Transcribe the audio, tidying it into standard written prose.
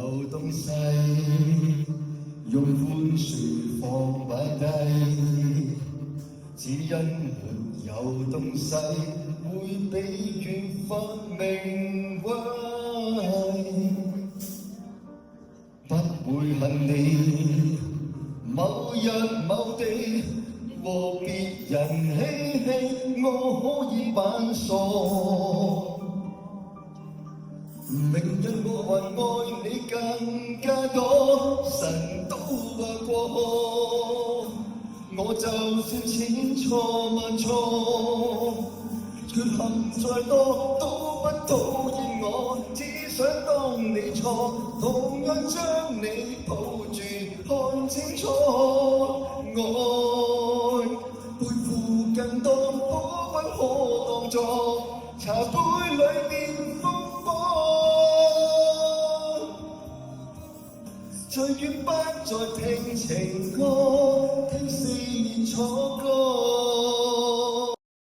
有東西，用寬恕放不低，只因沒有東西會比缺乏名貴，不會恨你某日某地和別人嬉戲，我可以扮傻。明日我還愛你更加多，神都話過，我就算千錯萬錯，缺陷再多都不討厭我，只想當你錯，同樣將你抱住看清楚，愛背負更多，可不可當作茶杯裏面風波，再願不再聽情歌，聽4年錯歌。